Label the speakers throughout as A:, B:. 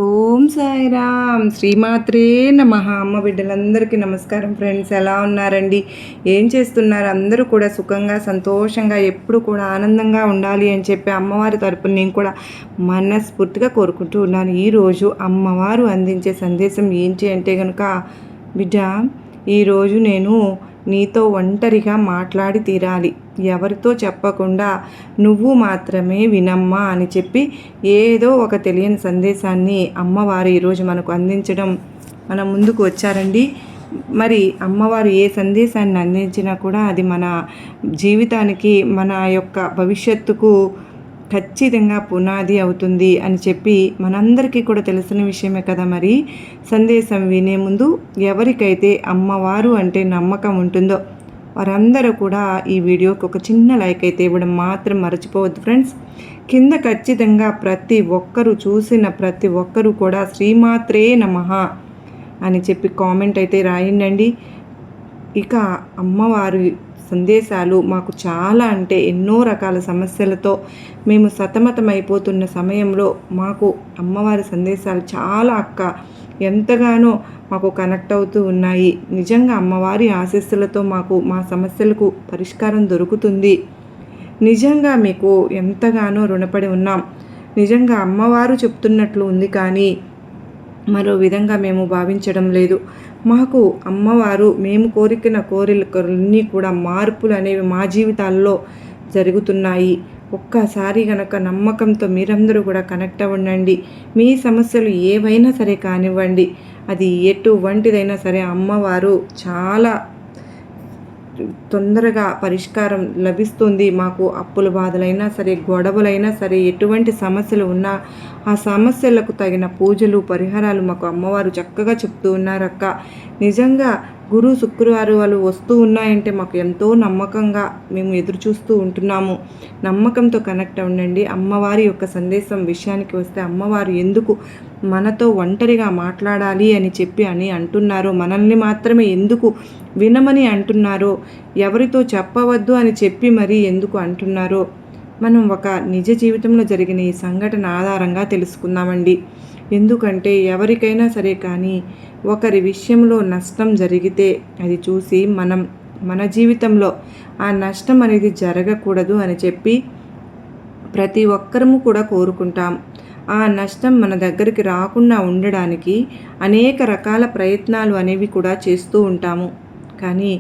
A: ఓం సాయిరామ్ శ్రీమాత్రే నమః. అమ్మ బిడ్డలందరికీ నమస్కారం. ఫ్రెండ్స్, ఎలా ఉన్నారండి? ఏం చేస్తున్నారు? అందరూ కూడా సుఖంగా సంతోషంగా ఎప్పుడు కూడా ఆనందంగా ఉండాలి అని చెప్పి అమ్మవారి తరపున నేను కూడా మనస్ఫూర్తిగా కోరుకుంటూ ఉన్నాను. ఈరోజు అమ్మవారు అందించే సందేశం ఏంటి అంటే కనుక, బిడ్డ, ఈరోజు నేను నీతో ఒంటరిగా మాట్లాడి తీరాలి, ఎవరితో చెప్పకుండా నువ్వు మాత్రమే వినమ్మా అని చెప్పి ఏదో ఒక తెలియని సందేశాన్ని అమ్మవారు ఈరోజు మనకు అందించడం మన ముందుకు వచ్చారండి. మరి అమ్మవారు ఏ సందేశాన్ని అందించినా కూడా అది మన జీవితానికి, మన యొక్క భవిష్యత్తుకు ఖచ్చితంగా పునాది అవుతుంది అని చెప్పి మనందరికీ కూడా తెలిసిన విషయమే కదా. మరి సందేశం వినే ముందు ఎవరికైతే అమ్మవారు అంటే నమ్మకం ఉంటుందో వారందరూ కూడా ఈ వీడియోకి ఒక చిన్న లైక్ అయితే ఇవ్వడం మాత్రం మర్చిపోవద్దు ఫ్రెండ్స్. కింద ఖచ్చితంగా ప్రతి ఒక్కరూ చూసిన ప్రతి ఒక్కరూ కూడా శ్రీమాత్రే నమః అని చెప్పి కామెంట్ అయితే రాయండి. ఇక అమ్మవారి సందేశాలు మాకు చాలా అంటే ఎన్నో రకాల సమస్యలతో మేము సతమతమైపోతున్న సమయంలో మాకు అమ్మవారి సందేశాలు చాలా ఎంతగానో మాకు కనెక్ట్ అవుతూ ఉన్నాయి. నిజంగా అమ్మవారి ఆశీస్సులతో మాకు మా సమస్యలకు పరిష్కారం దొరుకుతుంది. నిజంగా మీకు ఎంతగానో రుణపడి ఉన్నాం. నిజంగా అమ్మవారు చెప్తున్నట్లు ఉంది, కానీ మరో విధంగా మేము భావించడం లేదు. మాకు అమ్మవారు మేము కోరికలన్నీ కూడా మార్పులు అనేవి మా జీవితాల్లో జరుగుతున్నాయి. ఒక్కసారి గనక నమ్మకంతో మీరందరూ కూడా కనెక్ట్ అవ్వండి. మీ సమస్యలు ఏవైనా సరే కానివ్వండి, అది ఎటువంటిదైనా సరే అమ్మవారు చాలా తొందరగా పరిష్కారం లభిస్తుంది. మాకు అప్పుల బాధలైనా సరే, గొడవలైనా సరే, ఎటువంటి సమస్యలు ఉన్నా ఆ సమస్యలకు తగిన పూజలు పరిహారాలు మాకు అమ్మవారు చక్కగా చెప్తూ ఉన్నారక్క. నిజంగా గురు శుక్రవారాలు వస్తూ ఉన్నాయంటే మాకు ఎంతో నమ్మకంగా మేము ఎదురు చూస్తూ ఉంటున్నాము. నమ్మకంతో కనెక్ట్ అవ్వండి. అమ్మవారి యొక్క సందేశం విషయానికి వస్తే, అమ్మవారు ఎందుకు మనతో ఒంటరిగా మాట్లాడాలి అని చెప్పి అంటున్నారో, మనల్ని మాత్రమే ఎందుకు వినమని అంటున్నారో, ఎవరితో చెప్పవద్దు అని చెప్పి మరీ ఎందుకు అంటున్నారో మనం ఒక నిజ జీవితంలో జరిగిన ఈ సంఘటన ఆధారంగా తెలుసుకుందామండి. ఎందుకంటే ఎవరికైనా సరే కానీ ఒకరి విషయంలో నష్టం జరిగితే అది చూసి మన జీవితంలో ఆ నష్టం అనేది జరగకూడదు అని చెప్పి ప్రతి ఒక్కరము కూడా కోరుకుంటాం. ఆ నష్టం మన దగ్గరికి రాకుండా ఉండడానికి అనేక రకాల ప్రయత్నాలు అనేవి కూడా చేస్తూ ఉంటాము. కానీ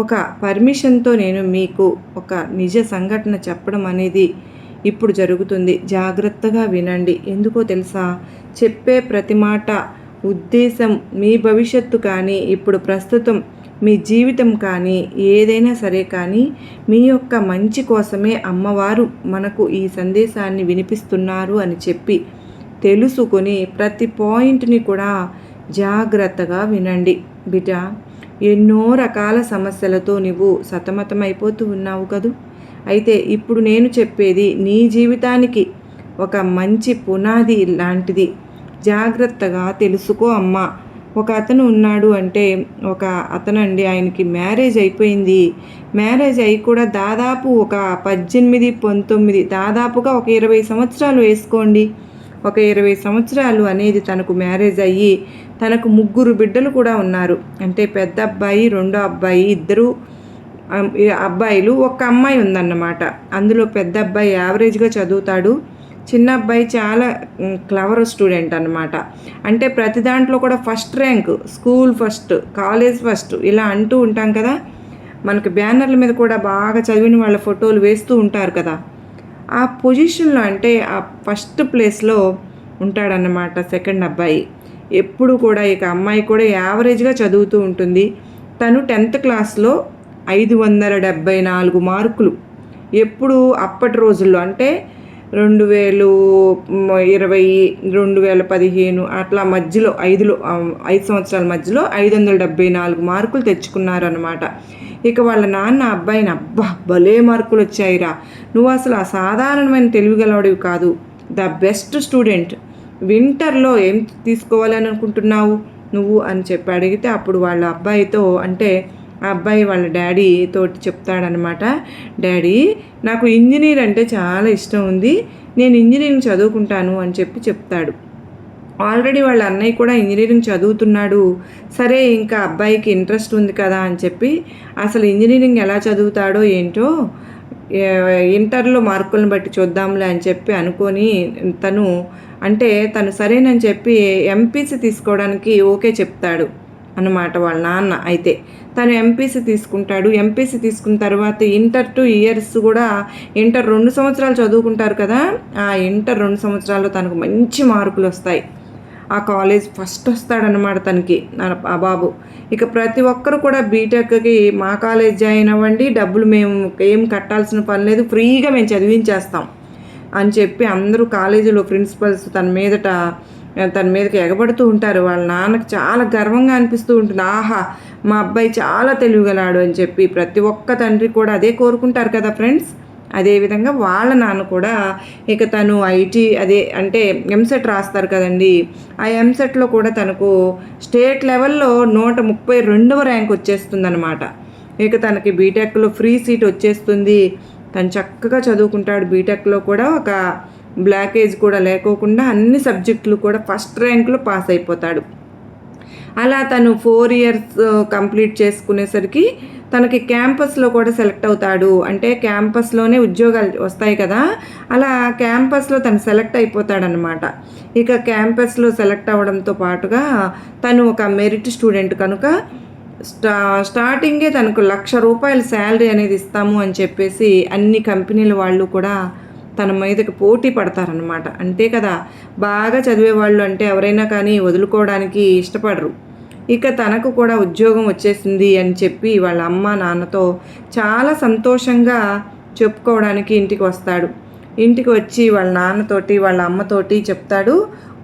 A: ఒక పర్మిషన్తో నేను మీకు ఒక నిజ సంఘటన చెప్పడం అనేది ఇప్పుడు జరుగుతుంది. జాగ్రత్తగా వినండి. ఎందుకో తెలుసా? చెప్పే ప్రతి మాట ఉద్దేశం మీ భవిష్యత్తు కానీ, ఇప్పుడు ప్రస్తుతం మీ జీవితం కానీ, ఏదైనా సరే కానీ మీ యొక్క మంచి కోసమే అమ్మవారు మనకు ఈ సందేశాన్ని వినిపిస్తున్నారు అని చెప్పి తెలుసుకొని ప్రతి పాయింట్ని కూడా జాగ్రత్తగా వినండి. బిడ్డ, ఎన్నో రకాల సమస్యలతో నువ్వు సతమతమైపోతూ ఉన్నావు కదూ. అయితే ఇప్పుడు నేను చెప్పేది నీ జీవితానికి ఒక మంచి పునాది లాంటిది. జాగ్రత్తగా తెలుసుకో అమ్మా. ఒక అతను ఉన్నాడు అంటే, ఒక అతనండి, ఆయనకి మ్యారేజ్ అయిపోయింది. మ్యారేజ్ అయి కూడా దాదాపు ఒక 18, 19, దాదాపుగా ఒక 20 సంవత్సరాలు వేసుకోండి. ఒక 20 సంవత్సరాలు అనేది తనకు మ్యారేజ్ అయ్యి తనకు 3 బిడ్డలు కూడా ఉన్నారు. అంటే పెద్ద అబ్బాయి, రెండో అబ్బాయి, 2 అబ్బాయిలు, ఒక అమ్మాయి ఉందన్నమాట. అందులో పెద్ద అబ్బాయి యావరేజ్గా చదువుతాడు. చిన్న అబ్బాయి చాలా క్లవర్ స్టూడెంట్ అన్నమాట. అంటే ప్రతి దాంట్లో కూడా first rank, school first, college first ఇలా అంటూ ఉంటాం కదా. మనకు బ్యానర్ల మీద కూడా బాగా చదివిన వాళ్ళ ఫోటోలు వేస్తూ ఉంటారు కదా. ఆ పొజిషన్లో అంటే ఆ ఫస్ట్ ప్లేస్లో ఉంటాడన్నమాట సెకండ్ అబ్బాయి. ఎప్పుడు కూడా ఇక అమ్మాయి కూడా యావరేజ్గా చదువుతూ ఉంటుంది. తను 10th క్లాస్లో 574 మార్కులు. ఎప్పుడు అప్పటి రోజుల్లో అంటే 2020, 2015 అట్లా మధ్యలో 5 సంవత్సరాల మధ్యలో 574 మార్కులు తెచ్చుకున్నారన్నమాట. ఇక వాళ్ళ నాన్న అబ్బాయిని, అబ్బా భలే మార్కులు వచ్చాయిరా, నువ్వు అసలు అసాధారణమైన తెలివిగలవాడివి కాదు, ద బెస్ట్ స్టూడెంట్, వింటర్లో ఏం తీసుకోవాలని అనుకుంటున్నావు నువ్వు అని చెప్పి అడిగితే, అప్పుడు వాళ్ళ అబ్బాయితో అంటే ఆ అబ్బాయి వాళ్ళ డాడీ తోటి చెప్తాడనమాట. డాడీ, నాకు ఇంజనీర్ అంటే చాలా ఇష్టం ఉంది, నేను ఇంజనీరింగ్ చదువుకుంటాను అని చెప్తాడు. ఆల్రెడీ వాళ్ళ అన్నయ్య కూడా ఇంజనీరింగ్ చదువుతున్నాడు. సరే ఇంకా అబ్బాయికి ఇంట్రెస్ట్ ఉంది కదా అని చెప్పి అసలు ఇంజనీరింగ్ ఎలా చదువుతాడో ఏంటో ఇంటర్లో మార్కులను బట్టి చూద్దాంలే అని చెప్పి అనుకొని తను సరేనని చెప్పి ఎంపీసీ తీసుకోవడానికి ఓకే చెప్తాడు అన్నమాట వాళ్ళ నాన్న. అయితే తను ఎంపీసీ తీసుకుంటాడు. ఎంపీసీ తీసుకున్న తర్వాత ఇంటర్ 2 ఇయర్స్ కూడా ఇంటర్ 2 సంవత్సరాలు చదువుకుంటారు కదా, ఆ ఇంటర్ 2 సంవత్సరాల్లో తనకు మంచి మార్కులు వస్తాయి. ఆ కాలేజ్ ఫస్ట్ వస్తాడనమాట తనకి ఆ బాబు. ఇక ప్రతి ఒక్కరు కూడా బీటెక్కి మా కాలేజ్ జాయిన్ అవ్వండి, డబ్బులు మేము ఏం కట్టాల్సిన పని లేదు, ఫ్రీగా మేము చదివించేస్తాం అని చెప్పి అందరూ కాలేజీలో ప్రిన్సిపల్స్ తన మీదకి ఎగబడుతూ ఉంటారు. వాళ్ళ నాన్నకు చాలా గర్వంగా అనిపిస్తూ ఉంటుంది. ఆహా, మా అబ్బాయి చాలా తెలివిగలాడు అని చెప్పి ప్రతి ఒక్క తండ్రి కూడా అదే కోరుకుంటారు కదా ఫ్రెండ్స్. అదేవిధంగా వాళ్ళ నాన్న కూడా ఇక తను ఐటీ ఎంసెట్ రాస్తారు కదండి, ఆ ఎంసెట్లో కూడా తనకు స్టేట్ లెవెల్లో 132వ ర్యాంక్ వచ్చేస్తుందన్నమాట. ఇక తనకి బీటెక్లో ఫ్రీ సీట్ వచ్చేస్తుంది. తను చక్కగా చదువుకుంటాడు. బీటెక్లో కూడా ఒక బ్లాకేజ్ కూడా లేకోకుండా అన్ని సబ్జెక్టులు కూడా ఫస్ట్ ర్యాంక్లో పాస్ అయిపోతాడు. అలా తను 4 ఇయర్స్ కంప్లీట్ చేసుకునేసరికి తనకి క్యాంపస్లో కూడా సెలెక్ట్ అవుతాడు. అంటే క్యాంపస్లోనే ఉద్యోగాలు వస్తాయి కదా, అలా క్యాంపస్లో తను సెలెక్ట్ అయిపోతాడనమాట. ఇక క్యాంపస్లో సెలెక్ట్ అవ్వడంతో పాటుగా తను ఒక మెరిట్ స్టూడెంట్ కనుక స్టార్టింగే తనకు ₹1,00,000 శాలరీ అనేది ఇస్తాము అని చెప్పేసి అన్ని కంపెనీల వాళ్ళు కూడా తన మీదకి పోటీ పడతారనమాట. అంతే కదా, బాగా చదివేవాళ్ళు అంటే ఎవరైనా కానీ వదులుకోవడానికి ఇష్టపడరు. ఇక తనకు కూడా ఉద్యోగం వచ్చేసింది అని చెప్పి వాళ్ళ అమ్మ నాన్నతో చాలా సంతోషంగా చెప్పుకోవడానికి ఇంటికి వస్తాడు. ఇంటికి వచ్చి వాళ్ళ నాన్నతోటి వాళ్ళ అమ్మతోటి చెప్తాడు.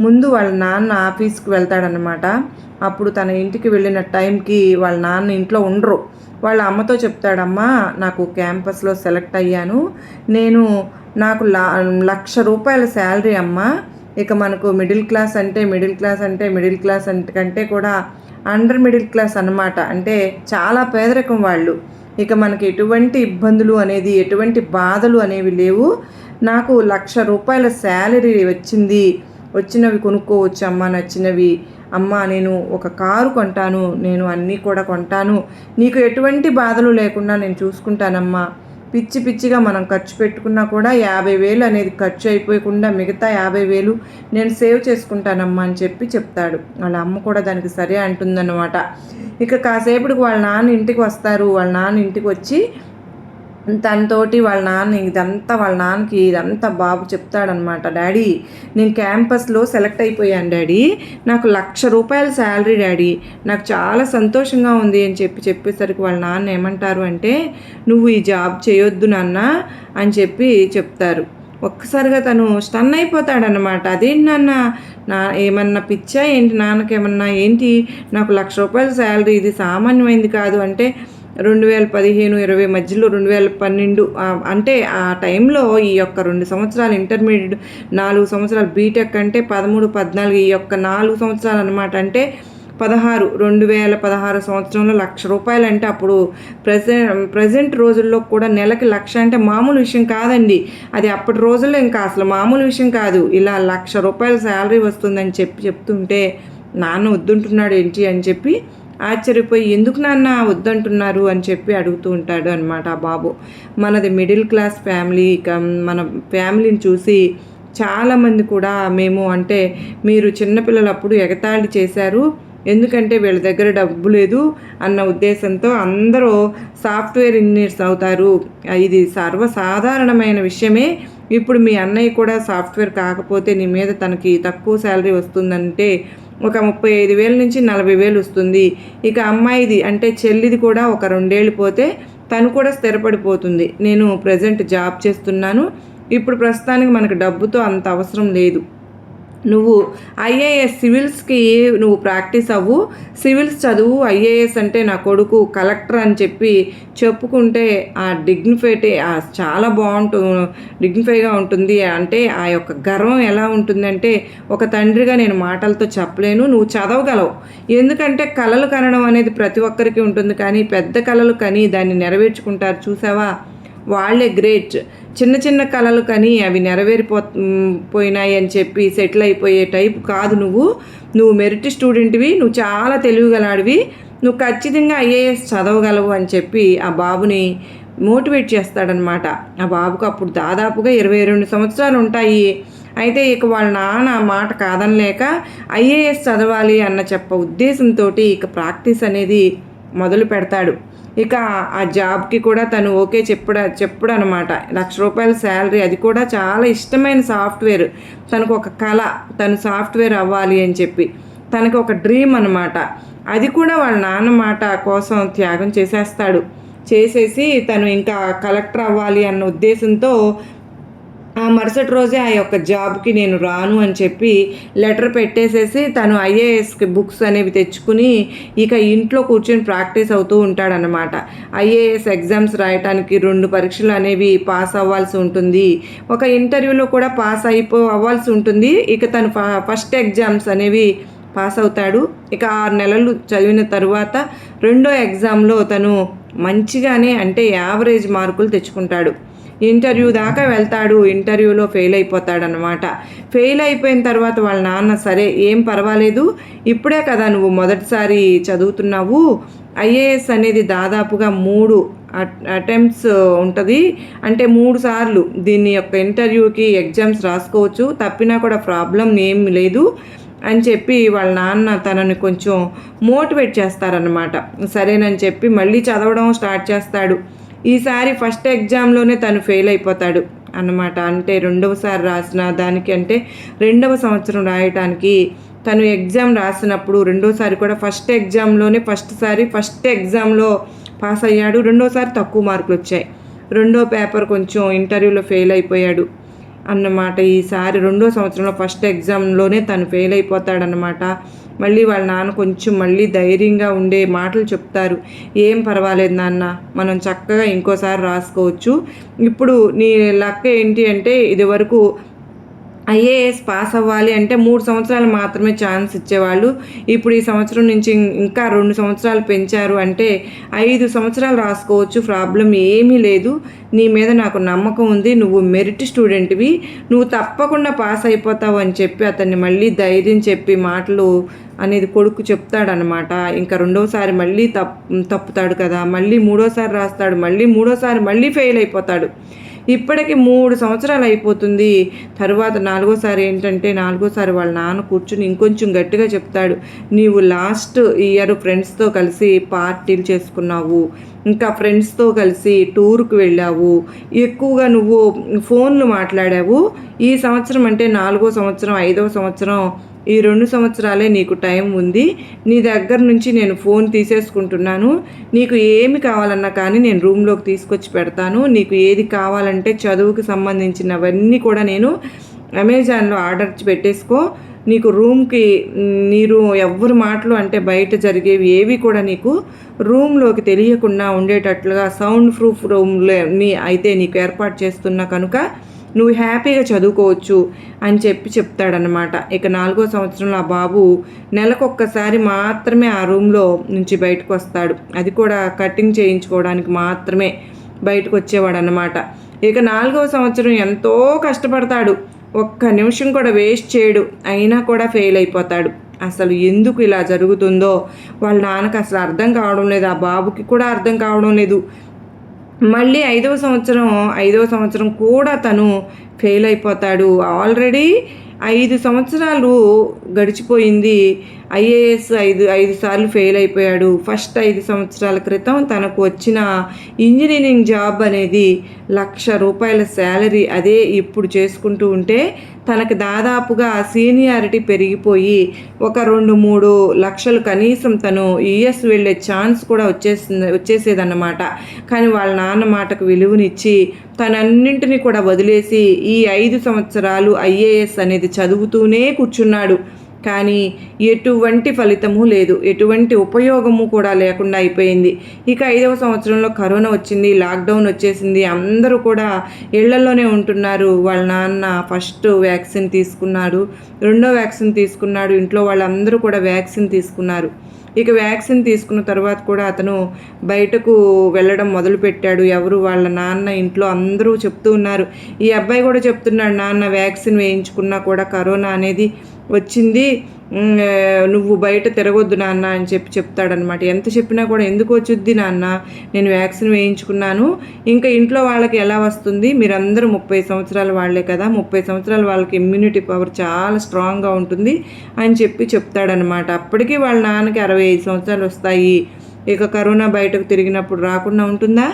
A: ముందు వాళ్ళ నాన్న ఆఫీస్కి వెళ్తాడనమాట. అప్పుడు తన ఇంటికి వెళ్ళిన టైంకి వాళ్ళ నాన్న ఇంట్లో ఉండరు. వాళ్ళ అమ్మతో చెప్తాడమ్మా, నాకు క్యాంపస్లో సెలెక్ట్ అయ్యాను, నాకు ₹1,00,000 శాలరీ అమ్మా. ఇక మనకు మిడిల్ క్లాస్ కంటే కూడా అండర్ మిడిల్ క్లాస్ అన్నమాట. అంటే చాలా పేదరికం వాళ్ళు. ఇక మనకి ఎటువంటి ఇబ్బందులు అనేది, ఎటువంటి బాధలు అనేవి లేవు. నాకు ₹1,00,000 శాలరీ వచ్చినవి కొనుక్కోవచ్చు అమ్మ, నచ్చినవి అమ్మ, నేను ఒక కారు కొంటాను, నేను అన్నీ కూడా కొంటాను, నీకు ఎటువంటి బాధలు లేకుండా నేను చూసుకుంటానమ్మా. పిచ్చిగా మనం ఖర్చు పెట్టుకున్నా కూడా 50,000 అనేది ఖర్చు అయిపోయకుండా మిగతా 50,000 నేను సేవ్ చేసుకుంటానమ్మా అని చెప్తాడు. వాళ్ళ అమ్మ కూడా దానికి సరే అంటుందన్నమాట. ఇక కాసేపటికి వాళ్ళ నాన్న ఇంటికి వస్తారు. వాళ్ళ నాన్న ఇంటికి వచ్చి తనతోటి వాళ్ళ నాన్నకి ఇదంతా బాబు చెప్తాడనమాట. డాడీ, నేను క్యాంపస్లో సెలెక్ట్ అయిపోయాను డాడీ, నాకు ₹1,00,000 శాలరీ డాడీ, నాకు చాలా సంతోషంగా ఉంది అని చెప్పేసరికి వాళ్ళ నాన్న ఏమంటారు అంటే, నువ్వు ఈ జాబ్ చేయొద్దు నాన్న అని చెప్తారు. ఒక్కసారిగా తను స్టన్ అయిపోతాడనమాట. అదేంటి నాన్న, ఏమన్నా పిచ్చా ఏంటి, నాన్నకేమన్నా ఏంటి, నాకు ₹1,00,000 శాలరీ, ఇది సామాన్యమైంది కాదు అంటే 2015-20 మధ్యలో 2012 అంటే ఆ టైంలో ఈ యొక్క 2 సంవత్సరాలు ఇంటర్మీడియట్, 4 సంవత్సరాలు బీటెక్ అంటే 13-14, ఈ యొక్క 4 సంవత్సరాలు అనమాట. అంటే 2016 సంవత్సరంలో ₹1,00,000 అంటే అప్పుడు ప్రజెంట్ రోజుల్లో కూడా నెలకి 1,00,000 అంటే మామూలు విషయం కాదండి. అది అప్పటి రోజుల్లో ఇంకా అసలు మామూలు విషయం కాదు. ఇలా ₹1,00,000 శాలరీ వస్తుందని చెప్తుంటే నాన్న వద్దుంటున్నాడు ఏంటి అని చెప్పి ఆశ్చర్యపోయి, ఎందుకు నాన్న వద్దంటున్నారు అని చెప్పి అడుగుతూ ఉంటాడు అనమాట ఆ బాబు. మనది మిడిల్ క్లాస్ ఫ్యామిలీ. ఇక మన ఫ్యామిలీని చూసి చాలామంది కూడా మీరు చిన్నపిల్లలప్పుడు ఎగతాళి చేశారు, ఎందుకంటే వీళ్ళ దగ్గర డబ్బు లేదు అన్న ఉద్దేశంతో అందరూ సాఫ్ట్వేర్ ఇంజనీర్స్ అవుతారు, ఇది సర్వసాధారణమైన విషయమే. ఇప్పుడు మీ అన్నయ్య కూడా సాఫ్ట్వేర్ కాకపోతే నీ మీద తనకి తక్కువ శాలరీ వస్తుందంటే ఒక 35,000 నుంచి 40,000 వస్తుంది. ఇక అమ్మాయిది అంటే చెల్లిది కూడా ఒక 2 ఏళ్ళు పోతే తను కూడా స్థిరపడిపోతుంది. నేను ప్రజెంట్ జాబ్ చేస్తున్నాను, ఇప్పుడు ప్రస్తుతానికి మనకు డబ్బుతో అంత అవసరం లేదు. నువ్వు ఐఏఎస్ సివిల్స్కి నువ్వు ప్రాక్టీస్ అవ్వు, సివిల్స్ చదువు, ఐఏఎస్ అంటే నా కొడుకు కలెక్టర్ అని చెప్పుకుంటే ఆ చాలా డిగ్నిఫైగా ఉంటుంది. అంటే ఆ యొక్క గర్వం ఎలా ఉంటుందంటే ఒక తండ్రిగా నేను మాటలతో చెప్పలేను. నువ్వు చదవగలవు, ఎందుకంటే కలలు కనడం అనేది ప్రతి ఒక్కరికి ఉంటుంది, కానీ పెద్ద కలలు కని దాన్ని నెరవేర్చుకుంటారు చూసావా, వాళ్ళే గ్రేట్. చిన్న చిన్న కలలు కానీ అవి పోయినాయి అని చెప్పి సెటిల్ అయిపోయే టైప్ కాదు నువ్వు మెరిట్ స్టూడెంట్వి, నువ్వు చాలా తెలివిగలాడివి, నువ్వు ఖచ్చితంగా ఐఏఎస్ చదవగలవు అని చెప్పి ఆ బాబుని మోటివేట్ చేస్తాడనమాట. ఆ బాబుకు అప్పుడు దాదాపుగా 22 సంవత్సరాలు ఉంటాయి. అయితే ఇక వాళ్ళ నాన్న మాట కాదనలేక ఐఏఎస్ చదవాలి అన్న ఉద్దేశంతో ఇక ప్రాక్టీస్ అనేది మొదలు పెడతాడు. ఇక ఆ జాబ్కి కూడా తను ఓకే చెప్పుడు అనమాట. ₹1,00,000 శాలరీ, అది కూడా చాలా ఇష్టమైన సాఫ్ట్వేర్, తనకు ఒక కళ, తను సాఫ్ట్వేర్ అవ్వాలి అని చెప్పి తనకు ఒక డ్రీమ్ అనమాట. అది కూడా వాళ్ళ నాన్న మాట కోసం త్యాగం చేసేసి తను ఇంకా కలెక్టర్ అవ్వాలి అన్న ఉద్దేశంతో ఆ మరుసటి రోజే ఆ యొక్క జాబ్కి నేను రాను అని చెప్పి లెటర్ పెట్టేసేసి తను ఐఏఎస్కి బుక్స్ అనేవి తెచ్చుకుని ఇక ఇంట్లో కూర్చొని ప్రాక్టీస్ అవుతూ ఉంటాడనమాట. ఐఏఎస్ ఎగ్జామ్స్ రాయటానికి 2 పరీక్షలు అనేవి పాస్ అవ్వాల్సి ఉంటుంది, ఒక ఇంటర్వ్యూలో కూడా పాస్ అవ్వాల్సి ఉంటుంది. ఇక తను ఫస్ట్ ఎగ్జామ్స్ అనేవి పాస్ అవుతాడు. ఇక 6 నెలలు చదివిన తరువాత రెండో ఎగ్జామ్లో తను మంచిగానే, అంటే యావరేజ్ మార్కులు తెచ్చుకుంటాడు. ఇంటర్వ్యూ దాకా వెళ్తాడు. ఇంటర్వ్యూలో ఫెయిల్ అయిపోతాడనమాట. ఫెయిల్ అయిపోయిన తర్వాత వాళ్ళ నాన్న, సరే ఏం పర్వాలేదు, ఇప్పుడే కదా నువ్వు మొదటిసారి చదువుతున్నావు, ఐఏఎస్ అనేది దాదాపుగా 3 అటెంప్ట్స్ ఉంటుంది, అంటే 3 సార్లు దీని యొక్క ఇంటర్వ్యూకి ఎగ్జామ్స్ రాసుకోవచ్చు, తప్పినా కూడా ప్రాబ్లం ఏం లేదు అని చెప్పి వాళ్ళ నాన్న తనని కొంచెం మోటివేట్ చేస్తారనమాట. సరేనని చెప్పి మళ్ళీ చదవడం స్టార్ట్ చేస్తాడు. ఈసారి ఫస్ట్ ఎగ్జామ్లోనే తను ఫెయిల్ అయిపోతాడు అన్నమాట. అంటే రెండవసారి రాసిన దానికి, అంటే 2వ సంవత్సరం రాయటానికి తను ఎగ్జామ్ రాసినప్పుడు రెండోసారి కూడా ఫస్ట్ ఎగ్జామ్లో పాస్ అయ్యాడు. రెండోసారి తక్కువ మార్కులు వచ్చాయి. రెండో పేపర్ కొంచెం ఇంటర్వ్యూలో ఫెయిల్ అయిపోయాడు అన్నమాట. ఈసారి 2వ సంవత్సరంలో ఫస్ట్ ఎగ్జామ్లోనే తను ఫెయిల్ అయిపోతాడనమాట. మళ్ళీ వాళ్ళ నాన్న కొంచెం మళ్ళీ ధైర్యంగా ఉండే మాటలు చెప్తారు. ఏం పర్వాలేదు నాన్న, మనం చక్కగా ఇంకోసారి రాసుకోవచ్చు. ఇప్పుడు నీ లక్ ఏంటి అంటే, ఇదివరకు ఐఏఎస్ పాస్ అవ్వాలి అంటే 3 సంవత్సరాలు మాత్రమే ఛాన్స్ ఇచ్చేవాళ్ళు, ఇప్పుడు ఈ సంవత్సరం నుంచి ఇంకా 2 సంవత్సరాలు పెంచారు, అంటే 5 సంవత్సరాలు రాసుకోవచ్చు, ప్రాబ్లం ఏమీ లేదు, నీ మీద నాకు నమ్మకం ఉంది, నువ్వు మెరిట్ స్టూడెంట్వి, నువ్వు తప్పకుండా పాస్ అయిపోతావు అని చెప్పి అతన్ని మళ్ళీ ధైర్యం చెప్పి మాటలు అనేది కొడుకు చెప్తాడనమాట. ఇంకా రెండోసారి మళ్ళీ తప్పుతాడు కదా, మళ్ళీ మూడోసారి రాస్తాడు, మళ్ళీ ఫెయిల్ అయిపోతాడు. ఇప్పటికి 3 సంవత్సరాలు అయిపోతుంది. తరువాత 4వసారి ఏంటంటే, 4వసారి వాళ్ళ నాన్న కూర్చుని ఇంకొంచెం గట్టిగా చెప్తాడు. నీవు లాస్ట్ ఇయర్ ఫ్రెండ్స్తో కలిసి పార్టీలు చేసుకున్నావు, ఇంకా ఫ్రెండ్స్తో కలిసి టూర్కి వెళ్ళావు, ఎక్కువగా నువ్వు ఫోన్లు మాట్లాడావు. ఈ సంవత్సరం అంటే 4వ సంవత్సరం, 5వ సంవత్సరం, ఈ 2 సంవత్సరాలే నీకు టైం ఉంది. నీ దగ్గర నుంచి నేను ఫోన్ తీసేసుకుంటున్నాను. నీకు ఏమి కావాలన్నా కానీ నేను రూమ్లోకి తీసుకొచ్చి పెడతాను. నీకు ఏది కావాలంటే చదువుకి సంబంధించినవన్నీ కూడా నేను అమెజాన్లో ఆర్డర్ పెట్టేసుకో. నీకు రూమ్కి మీరు ఎవ్వరి మాటలు, అంటే బయట జరిగేవి ఏవి కూడా నీకు రూమ్లోకి తెలియకుండా ఉండేటట్లుగా సౌండ్ ప్రూఫ్ రూమ్లో అయితే నీకు ఏర్పాటు చేస్తున్నా కనుక నువ్వు హ్యాపీగా చదువుకోవచ్చు అని చెప్తాడనమాట. ఇక 4వ సంవత్సరంలో ఆ బాబు నెలకొక్కసారి మాత్రమే ఆ రూమ్లో నుంచి బయటకు వస్తాడు. అది కూడా కటింగ్ చేయించుకోవడానికి మాత్రమే బయటకు వచ్చేవాడు అనమాట. ఇక 4వ సంవత్సరం ఎంతో కష్టపడతాడు, ఒక్క నిమిషం కూడా వేస్ట్ చేయడు, అయినా కూడా ఫెయిల్ అయిపోతాడు. అసలు ఎందుకు ఇలా జరుగుతుందో వాళ్ళ నాన్నకు అసలు అర్థం కావడం లేదు, ఆ బాబుకి కూడా అర్థం కావడం లేదు. మళ్ళీ 5వ సంవత్సరం కూడా తను ఫెయిల్ అయిపోతాడు. ఆల్రెడీ 5 సంవత్సరాలు గడిచిపోయింది. ఐఏఎస్ 5 సార్లు ఫెయిల్ అయిపోయాడు. ఫస్ట్ 5 సంవత్సరాల క్రితం తనకు వచ్చిన ఇంజనీరింగ్ జాబ్ అనేది ₹1,00,000 శాలరీ, అదే ఇప్పుడు చేసుకుంటూ ఉంటే తనకు దాదాపుగా సీనియారిటీ పెరిగిపోయి ఒక 2-3 లక్షలు కనీసం తను యుఎస్ వెళ్ళే ఛాన్స్ కూడా వచ్చేసేదన్నమాట. కానీ వాళ్ళ నాన్న మాటకు విలువనిచ్చి తనన్నింటినీ కూడా వదిలేసి ఈ 5 సంవత్సరాలు ఐఏఎస్ అనేది చదువుతూనే కూర్చున్నాడు. కానీ ఎటువంటి ఫలితము లేదు, ఎటువంటి ఉపయోగము కూడా లేకుండా అయిపోయింది. ఇక 5వ సంవత్సరంలో కరోనా వచ్చింది, లాక్డౌన్ వచ్చేసింది, అందరూ కూడా ఇళ్లలోనే ఉంటున్నారు. వాళ్ళ నాన్న ఫస్ట్ వ్యాక్సిన్ తీసుకున్నాడు, రెండో వ్యాక్సిన్ తీసుకున్నాడు, ఇంట్లో వాళ్ళందరూ కూడా వ్యాక్సిన్ తీసుకున్నారు. ఇక వ్యాక్సిన్ తీసుకున్న తర్వాత కూడా అతను బయటకు వెళ్ళడం మొదలుపెట్టాడు. ఎవరు వాళ్ళ నాన్న ఇంట్లో అందరూ చెప్తూ ఉన్నారు. ఈ అబ్బాయి కూడా చెప్తున్నాడు, నాన్న వ్యాక్సిన్ వేయించుకున్నా కూడా కరోనా అనేది వచ్చింది, నువ్వు బయట తిరగొద్దు నాన్న అని చెప్తాడనమాట. ఎంత చెప్పినా కూడా ఎందుకు వచ్చుద్ది నాన్న, నేను వ్యాక్సిన్ వేయించుకున్నాను, ఇంకా ఇంట్లో వాళ్ళకి ఎలా వస్తుంది, మీరందరూ 30 సంవత్సరాల వాళ్ళే కదా, 30 సంవత్సరాల వాళ్ళకి ఇమ్యూనిటీ పవర్ చాలా స్ట్రాంగ్గా ఉంటుంది అని చెప్తాడనమాట. అప్పటికీ వాళ్ళ నాన్నకి 65 సంవత్సరాలు వస్తాయి. ఇక కరోనా బయటకు తిరిగినప్పుడు రాకుండా ఉంటుందా?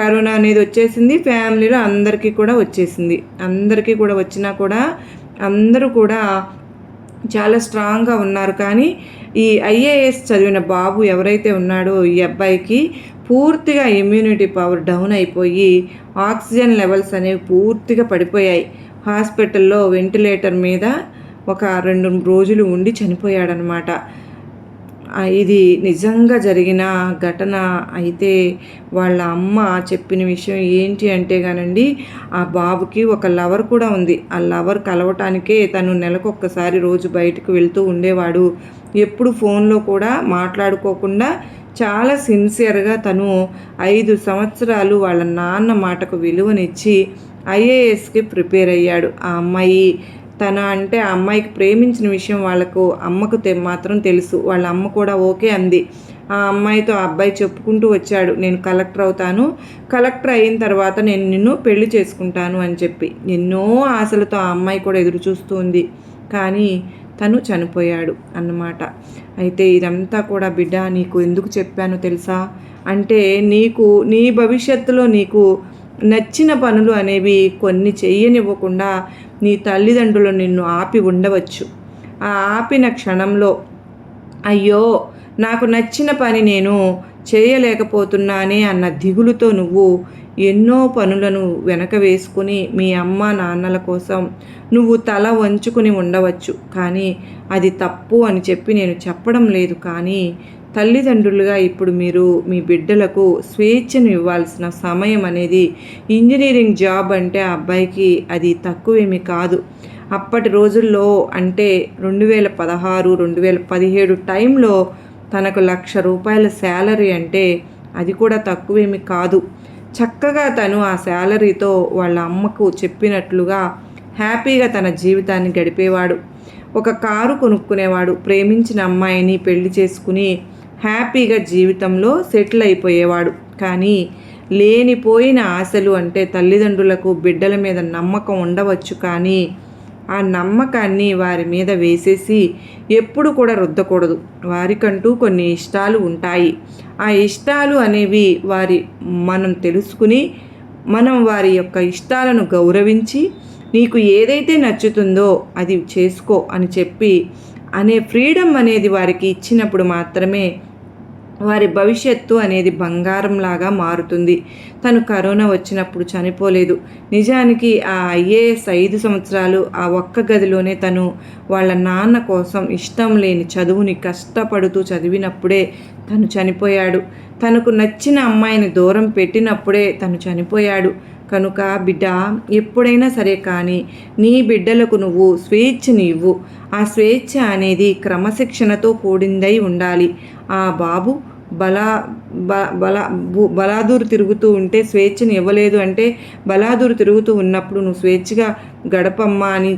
A: కరోనా అనేది వచ్చేసింది, ఫ్యామిలీలో అందరికీ కూడా వచ్చేసింది. అందరికీ కూడా వచ్చినా కూడా అందరూ కూడా చాలా స్ట్రాంగ్గా ఉన్నారు. కానీ ఈ ఐఏఎస్ చదివిన బాబు ఎవరైతే ఉన్నాడో ఈ అబ్బాయికి పూర్తిగా ఇమ్యూనిటీ పవర్ డౌన్ అయిపోయి ఆక్సిజన్ లెవెల్స్ అనేవి పూర్తిగా పడిపోయాయి. హాస్పిటల్లో వెంటిలేటర్ మీద ఒక 2 రోజులు ఉండి చనిపోయాడనమాట. ఇది నిజంగా జరిగిన ఘటన. అయితే వాళ్ళ అమ్మ చెప్పిన విషయం ఏంటి అంటే కానండి, ఆ బాబుకి ఒక లవర్ కూడా ఉంది. ఆ లవర్ కలవటానికే తను నెలకొక్కసారి రోజు బయటకు వెళ్తూ ఉండేవాడు. ఎప్పుడు ఫోన్లో కూడా మాట్లాడుకోకుండా చాలా సిన్సియర్గా తను 5 సంవత్సరాలు వాళ్ళ నాన్న మాటకు విలువనిచ్చి ఐఏఎస్కి ప్రిపేర్ అయ్యాడు. ఆ అమ్మాయి అంటే ఆ అమ్మాయికి ప్రేమించిన విషయం వాళ్ళకు అమ్మకు మాత్రం తెలుసు. వాళ్ళ అమ్మ కూడా ఓకే అంది. ఆ అమ్మాయితో ఆ అబ్బాయి చెప్పుకుంటూ వచ్చాడు, నేను కలెక్టర్ అవుతాను, కలెక్టర్ అయిన తర్వాత నేను నిన్ను పెళ్లి చేసుకుంటాను అని చెప్పి. ఎన్నో ఆశలతో ఆ అమ్మాయి కూడా ఎదురు చూస్తూ ఉంది. కానీ తను చనిపోయాడు అన్నమాట. అయితే ఇదంతా కూడా బిడ్డ నీకు ఎందుకు చెప్పానో తెలుసా అంటే, నీ భవిష్యత్తులో నీకు నచ్చిన పనులు అనేవి కొన్ని చెయ్యనివ్వకుండా నీ తల్లిదండ్రులు నిన్ను ఆపి ఉండవచ్చు. ఆ ఆపిన క్షణంలో అయ్యో నాకు నచ్చిన పని నేను చేయలేకపోతున్నానే అన్న దిగులుతో నువ్వు ఎన్నో పనులను వెనక వేసుకుని మీ అమ్మ నాన్నల కోసం నువ్వు తల వంచుకుని ఉండవచ్చు. కానీ అది తప్పు అని చెప్పి నేను చెప్పడం లేదు. కానీ తల్లిదండ్రులుగా ఇప్పుడు మీరు మీ బిడ్డలకు స్వేచ్ఛను ఇవ్వాల్సిన సమయం అనేది, ఇంజనీరింగ్ జాబ్ అంటే ఆ అబ్బాయికి అది తక్కువేమీ కాదు. అప్పటి రోజుల్లో అంటే 2016, 2017 టైంలో తనకు ₹1,00,000 శాలరీ అంటే అది కూడా తక్కువేమీ కాదు. చక్కగా తను ఆ శాలరీతో వాళ్ళ అమ్మకు చెప్పినట్లుగా హ్యాపీగా తన జీవితాన్ని గడిపేవాడు. ఒక కారు కొనుక్కునేవాడు, ప్రేమించిన అమ్మాయిని పెళ్లి చేసుకుని హ్యాపీగా జీవితంలో సెటిల్ అయిపోయేవాడు. కానీ లేనిపోయిన ఆశలు అంటే తల్లిదండ్రులకు బిడ్డల మీద నమ్మకం ఉండవచ్చు, కానీ ఆ నమ్మకాన్ని వారి మీద వేసేసి ఎప్పుడు కూడా రుద్దకూడదు. వారికంటూ కొన్ని ఇష్టాలు ఉంటాయి. ఆ ఇష్టాలు అనేవి మనం తెలుసుకుని మనం వారి యొక్క ఇష్టాలను గౌరవించి నీకు ఏదైతే నచ్చుతుందో అది చేసుకో అని చెప్పి అనే ఫ్రీడమ్ అనేది వారికి ఇచ్చినప్పుడు మాత్రమే వారి భవిష్యత్తు అనేది బంగారంలాగా మారుతుంది. తను కరోనా వచ్చినప్పుడు చనిపోలేదు. నిజానికి ఆ ఐఏఎస్ 5 సంవత్సరాలు ఆ ఒక్క గదిలోనే తను వాళ్ళ నాన్న కోసం ఇష్టం లేని చదువుని కష్టపడుతూ చదివినప్పుడే తను చనిపోయాడు. తనకు నచ్చిన అమ్మాయిని దూరం పెట్టినప్పుడే తను చనిపోయాడు. కనుక బిడ్డ ఎప్పుడైనా సరే కానీ నీ బిడ్డలకు నువ్వు స్వేచ్ఛని ఇవ్వు. ఆ స్వేచ్ఛ అనేది క్రమశిక్షణతో కూడిందై ఉండాలి. ఆ బాబు బలాదూరు తిరుగుతూ ఉంటే స్వేచ్ఛని ఇవ్వలేదు అంటే, బలాదూరు తిరుగుతూ ఉన్నప్పుడు నువ్వు స్వేచ్ఛగా గడపమ్మా అని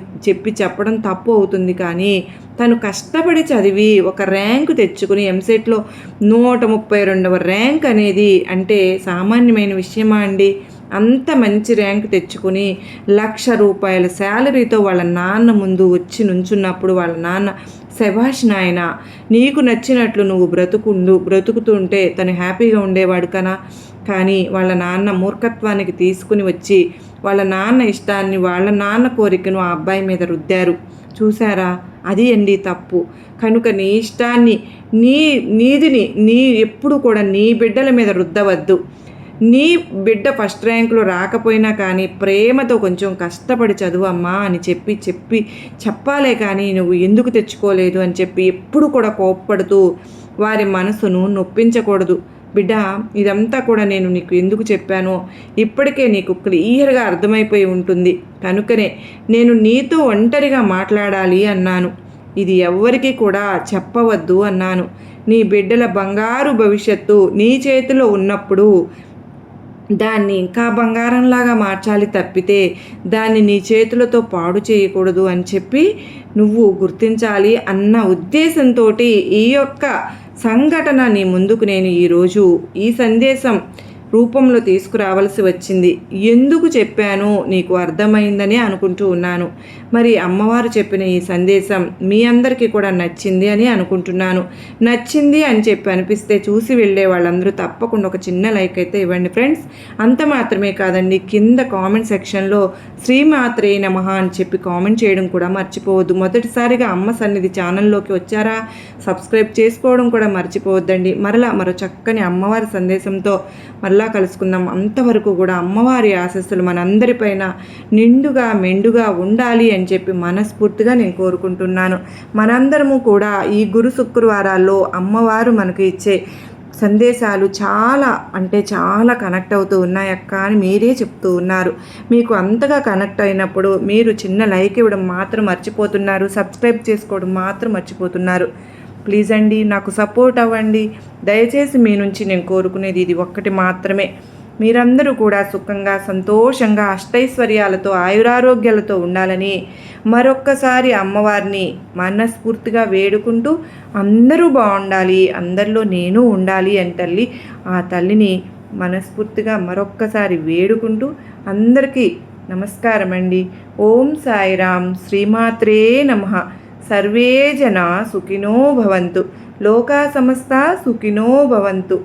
A: చెప్పడం తప్పు అవుతుంది. కానీ తను కష్టపడి చదివి ఒక ర్యాంకు తెచ్చుకుని ఎంసెట్లో 132వ ర్యాంక్ అనేది అంటే సామాన్యమైన విషయమా అండి? అంత మంచి ర్యాంక్ తెచ్చుకుని ₹1,00,000 శాలరీతో వాళ్ళ నాన్న ముందు వచ్చి నుంచున్నప్పుడు వాళ్ళ నాన్న, శభాష్ నాయన, నీకు నచ్చినట్లు నువ్వు బ్రతుకుతుంటే తను హ్యాపీగా ఉండేవాడు కనా. కానీ వాళ్ళ నాన్న మూర్ఖత్వానికి తీసుకుని వచ్చి వాళ్ళ నాన్న ఇష్టాన్ని, వాళ్ళ నాన్న కోరికను ఆ అబ్బాయి మీద రుద్దారు. చూసారా, అది అండి తప్పు. కనుక నీ ఇష్టాన్ని, నీ ఎప్పుడు కూడా నీ బిడ్డల మీద రుద్దవద్దు. నీ బిడ్డ ఫస్ట్ ర్యాంకులో రాకపోయినా కానీ ప్రేమతో కొంచెం కష్టపడి చదువమ్మా అని చెప్పాలే కానీ నువ్వు ఎందుకు తెచ్చుకోలేదు అని చెప్పి ఎప్పుడు కూడా కోప్పడుతూ వారి మనసును నొప్పించకూడదు. బిడ్డ, ఇదంతా కూడా నేను నీకు ఎందుకు చెప్పానో ఇప్పటికే నీకు క్లియర్గా అర్థమైపోయి ఉంటుంది. కనుకనే నేను నీతో ఒంటరిగా మాట్లాడాలి అన్నాను. ఇది ఎవ్వరికీ కూడా చెప్పవద్దు అన్నాను. నీ బిడ్డల బంగారు భవిష్యత్తు నీ చేతిలో ఉన్నప్పుడు దాన్ని ఇంకా బంగారంలాగా మార్చాలి తప్పితే దాన్ని నీ చేతులతో పాడు చేయకూడదు అని చెప్పి నువ్వు గుర్తించాలి అన్న ఉద్దేశంతో ఈ యొక్క సంఘటన నీ ముందుకు నేను ఈరోజు ఈ సందేశం రూపంలో తీసుకురావాల్సి వచ్చింది. ఎందుకు చెప్పానో నీకు అర్థమైందని అనుకుంటూ ఉన్నాను. మరి అమ్మవారు చెప్పిన ఈ సందేశం మీ అందరికీ కూడా నచ్చింది అని అనుకుంటున్నాను. నచ్చింది అని చెప్పి అనిపిస్తే చూసి వెళ్ళే వాళ్ళందరూ తప్పకుండా ఒక చిన్న లైక్ అయితే ఇవ్వండి ఫ్రెండ్స్. అంత మాత్రమే కాదండి, కింద కామెంట్ సెక్షన్లో శ్రీమాత్రే నమః అని చెప్పి కామెంట్ చేయడం కూడా మర్చిపోవద్దు. మొదటిసారిగా అమ్మ సన్నిధి ఛానల్లోకి వచ్చారా, సబ్స్క్రైబ్ చేసుకోవడం కూడా మర్చిపోవద్దండి. మరో చక్కని అమ్మవారి సందేశంతో మరలా కలుసుకుందాం. అంతవరకు కూడా అమ్మవారి ఆశీస్సులు మనందరిపైన నిండుగా మెండుగా ఉండాలి అని చెప్పి మనస్ఫూర్తిగా నేను కోరుకుంటున్నాను. మనందరము కూడా ఈ గురు శుక్రవారాల్లో అమ్మవారు మనకు ఇచ్చే సందేశాలు చాలా అంటే చాలా కనెక్ట్ అవుతూ ఉన్నాయక్క అని మీరే చెప్తూ ఉన్నారు. మీకు అంతగా కనెక్ట్ అయినప్పుడు మీరు చిన్న లైక్ ఇవ్వడం మాత్రం మర్చిపోతున్నారు, సబ్స్క్రైబ్ చేసుకోవడం మాత్రం మర్చిపోతున్నారు. ప్లీజ్ అండి, నాకు సపోర్ట్ అవ్వండి. దయచేసి మీ నుంచి నేను కోరుకునేది ఇది ఒక్కటి మాత్రమే. మీరందరూ కూడా సుఖంగా సంతోషంగా అష్టైశ్వర్యాలతో ఆయురారోగ్యాలతో ఉండాలని మరొక్కసారి అమ్మవారిని మనస్ఫూర్తిగా వేడుకుంటూ అందరూ బాగుండాలి, అందరిలో నేను ఉండాలి అని ఆ తల్లిని మనస్ఫూర్తిగా మరొక్కసారి వేడుకుంటూ అందరికీ నమస్కారం అండి. ఓం సాయిరాం. శ్రీమాత్రే నమః. సర్వే జనా సుఖినో భవంతు. లోకా సమస్త సుఖినో భవంతు.